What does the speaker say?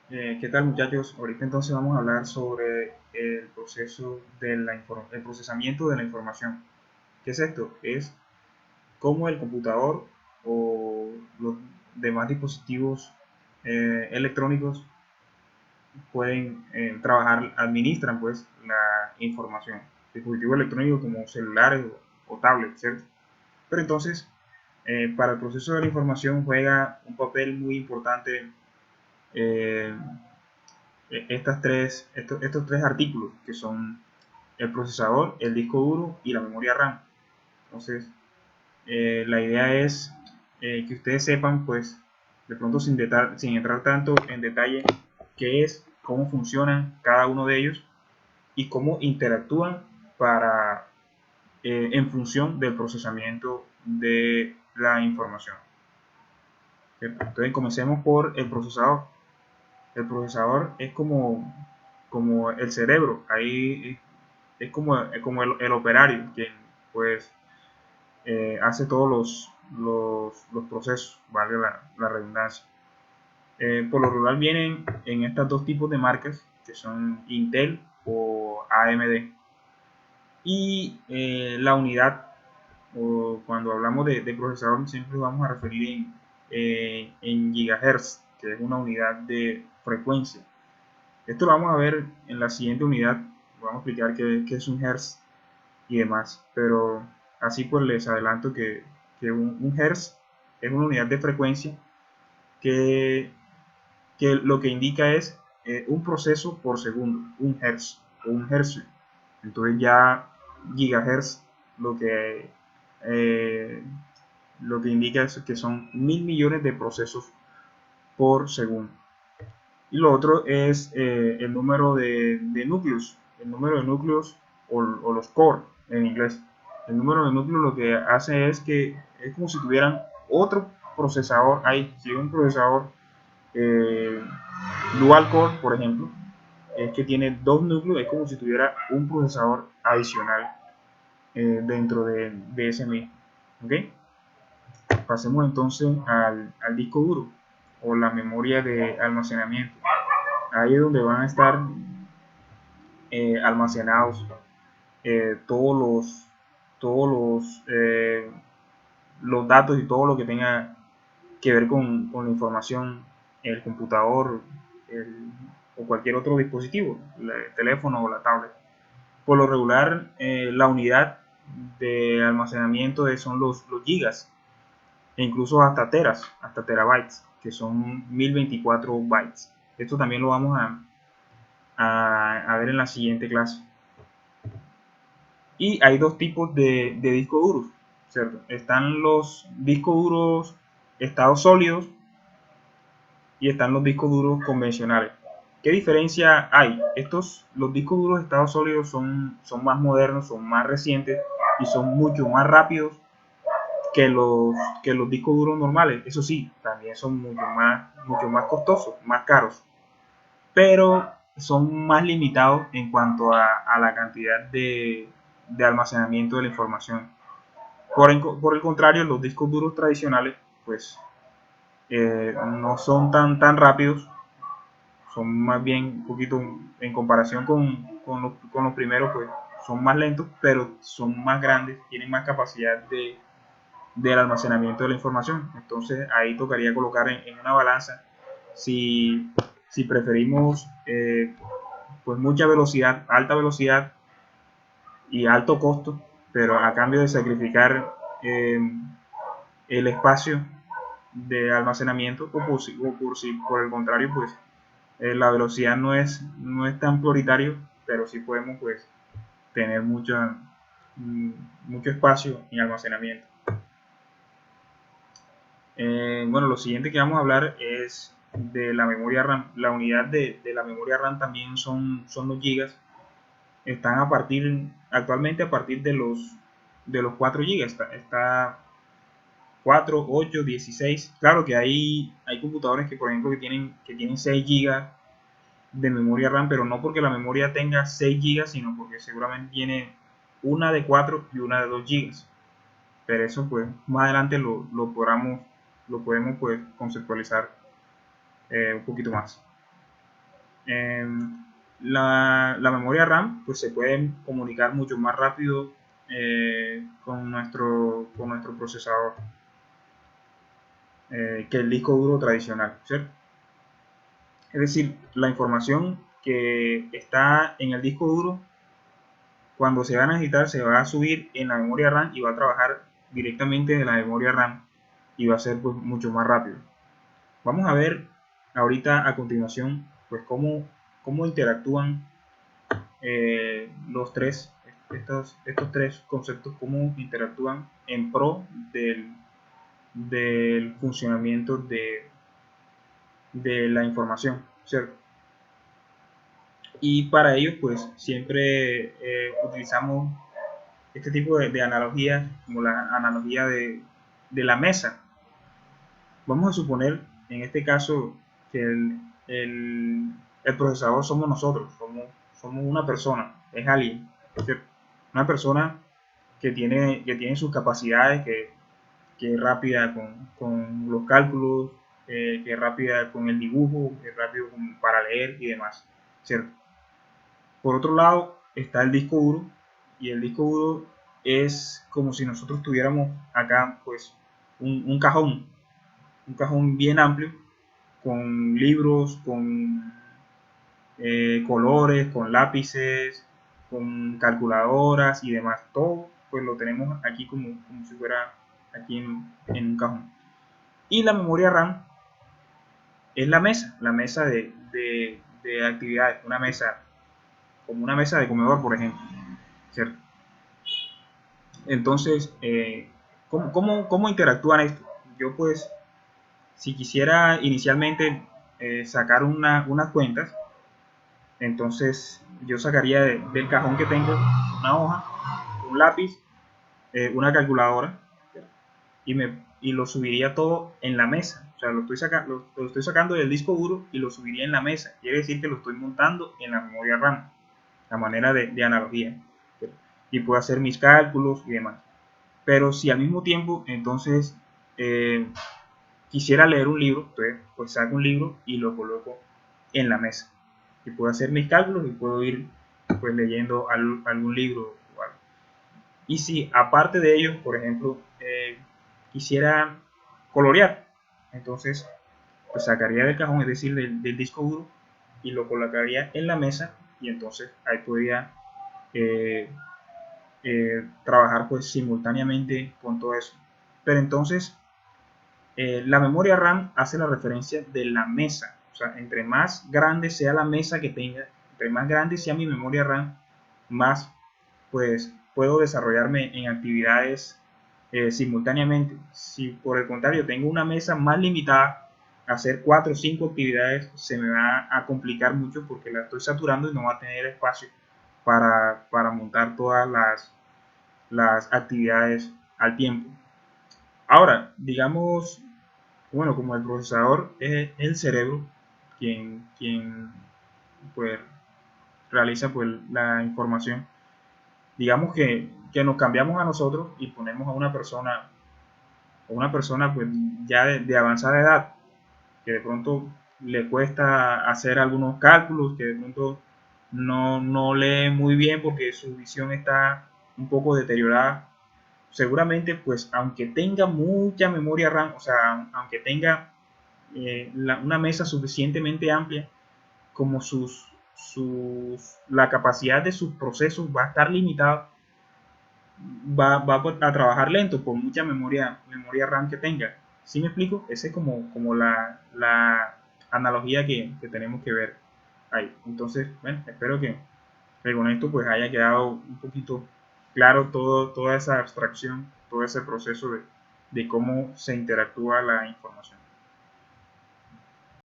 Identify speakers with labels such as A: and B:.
A: ¿Qué tal, muchachos? Ahorita entonces vamos a hablar sobre el proceso de el procesamiento de la información. ¿Qué es esto? Es cómo el computador o los demás dispositivos electrónicos pueden trabajar, administran pues la información. Dispositivos electrónicos como celulares o tablets, ¿cierto? Pero entonces, para el proceso de la información juega un papel muy importante eh, estos tres artículos, que son el procesador, el disco duro y la memoria RAM. Entonces, la idea es que ustedes sepan, pues, de pronto sin entrar tanto en detalle, qué es, cómo funcionan cada uno de ellos y cómo interactúan para, en función del procesamiento de la información. Entonces, comencemos por el procesador. El procesador es como el cerebro, ahí es como el operario, quien pues hace todos los procesos, vale la redundancia. Por lo regular vienen en estos dos tipos de marcas, que son Intel o AMD. Y la unidad, o cuando hablamos de procesador, siempre vamos a referir en gigahertz, que es una unidad de frecuencia. Esto lo vamos a ver en la siguiente unidad. Vamos a explicar qué es un hertz y demás. Pero así pues les adelanto que un hertz es una unidad de frecuencia que, que lo que indica es un proceso por segundo, un hertz o un hercio. Entonces ya gigahertz lo que, eh, lo que indica es que son 1000 millones de procesos por segundo. Y lo otro es el número de núcleos, el número de núcleos o los core en inglés. El número de núcleos lo que hace es que es como si tuvieran otro procesador ahí. Si un procesador eh, dual core, por ejemplo, es que tiene dos núcleos, es como si tuviera un procesador adicional dentro de ese mismo. ¿Okay? Pasemos entonces al disco duro o la memoria de almacenamiento. Ahí es donde van a estar almacenados todos los datos y todo lo que tenga que ver con la información en el computador o cualquier otro dispositivo, el teléfono o la tablet. Por lo regular, la unidad de almacenamiento son los gigas, e incluso hasta teras, hasta terabytes, que son 1024 bytes. Esto también lo vamos a ver en la siguiente clase. Y hay dos tipos de discos duros, ¿cierto? Están los discos duros estados sólidos y están los discos duros convencionales. ¿Qué diferencia hay? Los discos duros estados sólidos son más modernos, son más recientes y son mucho más rápidos que los discos duros normales. Eso sí, también son mucho más costosos, más caros, pero son más limitados en cuanto a la cantidad de almacenamiento de la información. Por el contrario, los discos duros tradicionales, pues no son tan rápidos, son más bien un poquito, en comparación con los primeros, pues son más lentos, pero son más grandes, tienen más capacidad del almacenamiento de la información. Entonces ahí tocaría colocar en una balanza si, si preferimos pues mucha velocidad, alta velocidad y alto costo, pero a cambio de sacrificar eh, el espacio de almacenamiento, por el contrario, pues la velocidad no es tan prioritario, pero sí podemos pues tener mucho espacio en almacenamiento. Bueno, lo siguiente que vamos a hablar es de la memoria RAM. La unidad de la memoria RAM también son los gigas. Están actualmente a partir de los 4 gigas. Está 4, 8, 16. Claro que hay computadores que, por ejemplo, que tienen 6 gigas de memoria RAM, pero no porque la memoria tenga 6 gigas, sino porque seguramente tiene una de 4 y una de 2 gigas. Pero eso pues más adelante lo podemos pues conceptualizar un poquito más. La memoria RAM pues se puede comunicar mucho más rápido con nuestro procesador que el disco duro tradicional, ¿cierto? Es decir, la información que está en el disco duro, cuando se va a necesitar, se va a subir en la memoria RAM y va a trabajar directamente de la memoria RAM y va a ser pues mucho más rápido. Vamos a ver ahorita a continuación pues cómo interactúan estos tres conceptos, cómo interactúan en pro del funcionamiento de la información, ¿cierto? Y para ello pues siempre utilizamos este tipo de analogías, como la analogía de la mesa. Vamos a suponer en este caso que el procesador somos nosotros, somos una persona, es alguien, ¿cierto? Una persona que tiene sus capacidades, que es rápida con los cálculos, que es rápida con el dibujo, que es rápido para leer y demás, ¿cierto? Por otro lado está el disco duro, y el disco duro es como si nosotros tuviéramos acá pues un cajón bien amplio, con libros, con colores, con lápices, con calculadoras y demás. Todo pues lo tenemos aquí como si fuera aquí en un cajón. Y la memoria RAM es la mesa de actividades, una mesa, como una mesa de comedor, por ejemplo, ¿cierto? Entonces, ¿cómo interactúan esto? Yo pues, si quisiera inicialmente sacar unas cuentas, entonces yo sacaría del cajón que tengo una hoja, un lápiz, una calculadora, y lo subiría todo en la mesa. O sea, lo estoy sacando del disco duro y lo subiría en la mesa. Quiere decir que lo estoy montando en la memoria RAM, la manera de analogía. Y puedo hacer mis cálculos y demás. Pero si al mismo tiempo, entonces, quisiera leer un libro, entonces pues saco un libro y lo coloco en la mesa. Y puedo hacer mis cálculos y puedo ir pues leyendo algún libro o algo. Y si aparte de ello, por ejemplo, quisiera colorear, entonces pues sacaría del cajón, es decir, del disco duro, y lo colocaría en la mesa, y entonces ahí podría eh, trabajar pues simultáneamente con todo eso. Pero entonces la memoria RAM hace la referencia de la mesa. O sea, entre más grande sea la mesa que tenga, entre más grande sea mi memoria RAM, más pues puedo desarrollarme en actividades simultáneamente. Si por el contrario tengo una mesa más limitada, hacer 4 o 5 actividades se me va a complicar mucho porque la estoy saturando y no va a tener espacio para montar todas las actividades al tiempo. Ahora, digamos, bueno, como el procesador es el cerebro quien pues realiza pues la información, digamos que nos cambiamos a nosotros y ponemos a una persona pues ya de avanzada edad, que de pronto le cuesta hacer algunos cálculos, que de pronto no lee muy bien porque su visión está un poco deteriorada. Seguramente pues aunque tenga mucha memoria RAM, o sea, aunque tenga una mesa suficientemente amplia, como la capacidad de sus procesos va a estar limitada, va a trabajar lento por mucha memoria RAM que tenga. ¿Sí me explico? Esa es como la analogía que tenemos que ver ahí. Entonces, bueno, espero que con esto pues haya quedado un poquito claro toda esa abstracción, todo ese proceso de cómo se interactúa la información.